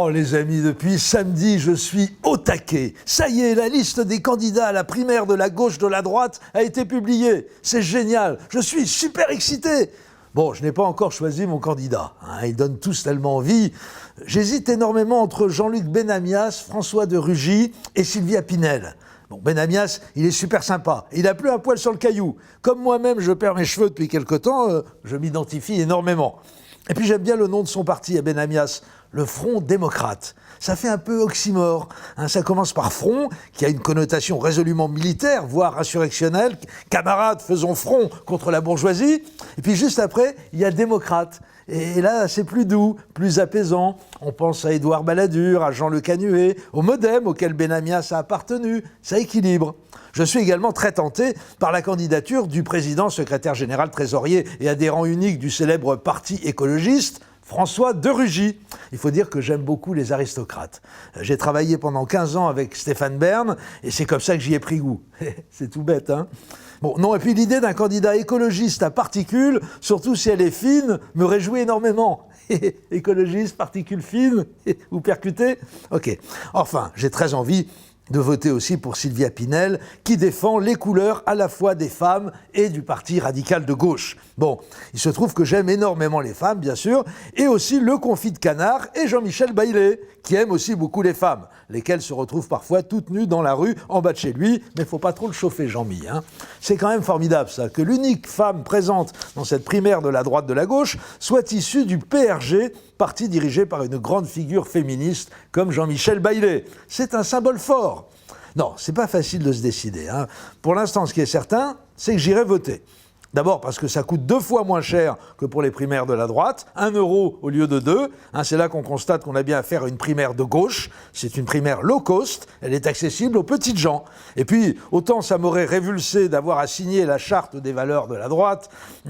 Oh les amis, depuis samedi, je suis au taquet. Ça y est, la liste des candidats à la primaire de la gauche, de la droite a été publiée. C'est génial, je suis super excité. Bon, je n'ai pas encore choisi mon candidat. Ils donnent tous tellement envie. J'hésite énormément entre Jean-Luc Benamias, François de Rugy et Sylvia Pinel. Bon, Benamias, il est super sympa. Il a plus un poil sur le caillou. Comme moi-même, je perds mes cheveux depuis quelque temps, je m'identifie énormément. Et puis j'aime bien le nom de son parti à Benamias, le Front démocrate. Ça fait un peu oxymore. Ça commence par front, qui a une connotation résolument militaire, voire insurrectionnelle. Camarades, faisons front contre la bourgeoisie. Et puis juste après, il y a démocrate. Et là, c'est plus doux, plus apaisant. On pense à Édouard Balladur, à Jean Le Canuet, au Modem auquel Benamias a appartenu. Ça équilibre. Je suis également très tenté par la candidature du président, secrétaire général, trésorier et adhérent unique du célèbre parti écologiste, François de Rugy. Il faut dire que j'aime beaucoup les aristocrates. J'ai travaillé pendant 15 ans avec Stéphane Bern et c'est comme ça que j'y ai pris goût. C'est tout bête, hein ? Bon, non, et puis l'idée d'un candidat écologiste à particules, surtout si elle est fine, me réjouit énormément. Écologiste, particules fines ou percutées ? Ok. Enfin, j'ai très envie de voter aussi pour Sylvia Pinel, qui défend les couleurs à la fois des femmes et du parti radical de gauche. Bon, il se trouve que j'aime énormément les femmes, bien sûr, et aussi le confit de canard et Jean-Michel Baillet, qui aime aussi beaucoup les femmes, lesquelles se retrouvent parfois toutes nues dans la rue, en bas de chez lui, mais faut pas trop le chauffer, Jean-Mi. C'est quand même formidable, ça, que l'unique femme présente dans cette primaire de la droite de la gauche soit issue du PRG, parti dirigé par une grande figure féministe comme Jean-Michel Baillet. C'est un symbole fort. Non, c'est pas facile de se décider. Pour l'instant, ce qui est certain, c'est que j'irai voter. D'abord parce que ça coûte 2 fois moins cher que pour les primaires de la droite, 1 € au lieu de 2. C'est là qu'on constate qu'on a bien affaire à une primaire de gauche. C'est une primaire low cost, elle est accessible aux petites gens. Et puis, autant ça m'aurait révulsé d'avoir à signer la charte des valeurs de la droite,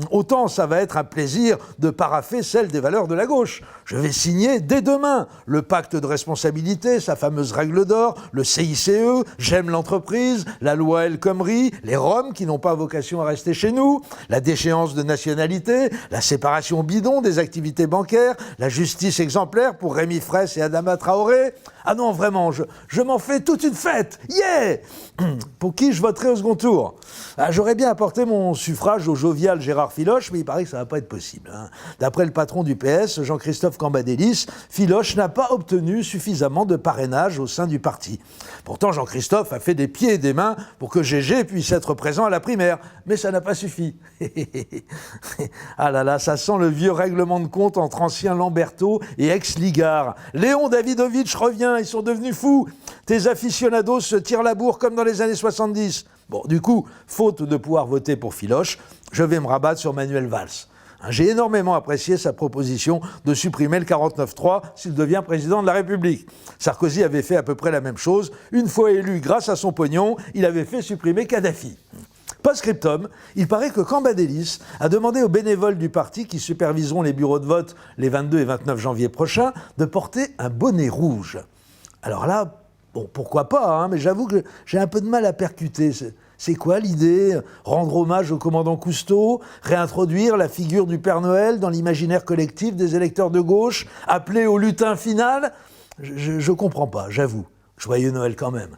autant ça va être un plaisir de parapher celle des valeurs de la gauche. Je vais signer dès demain le pacte de responsabilité, sa fameuse règle d'or, le CICE, j'aime l'entreprise, la loi El Khomri, les Roms qui n'ont pas vocation à rester chez nous, la déchéance de nationalité, la séparation bidon des activités bancaires, la justice exemplaire pour Rémi Fraisse et Adama Traoré. Ah non, vraiment, je m'en fais toute une fête. Yeah! Pour qui je voterai au second tour? J'aurais bien apporté mon suffrage au jovial Gérard Filoche, mais il paraît que ça ne va pas être possible. D'après le patron du PS, Jean-Christophe Cambadélis, Filoche n'a pas obtenu suffisamment de parrainage au sein du parti. Pourtant, Jean-Christophe a fait des pieds et des mains pour que Gégé puisse être présent à la primaire, mais ça n'a pas suffi. Ah là là, ça sent le vieux règlement de compte entre anciens Lamberto et ex-Ligard. Léon Davidovitch revient, ils sont devenus fous. Tes aficionados se tirent la bourre comme dans les années 70. Bon, du coup, faute de pouvoir voter pour Filoche, je vais me rabattre sur Manuel Valls. J'ai énormément apprécié sa proposition de supprimer le 49.3 s'il devient président de la République. Sarkozy avait fait à peu près la même chose. Une fois élu grâce à son pognon, il avait fait supprimer Kadhafi. Post-scriptum, il paraît que Cambadélis a demandé aux bénévoles du parti qui superviseront les bureaux de vote les 22 et 29 janvier prochains de porter un bonnet rouge. Alors là, bon, pourquoi pas, mais j'avoue que j'ai un peu de mal à percuter. C'est quoi l'idée? Rendre hommage au commandant Cousteau? Réintroduire la figure du Père Noël dans l'imaginaire collectif des électeurs de gauche? Appeler au lutin final? Je comprends pas, j'avoue. Joyeux Noël quand même.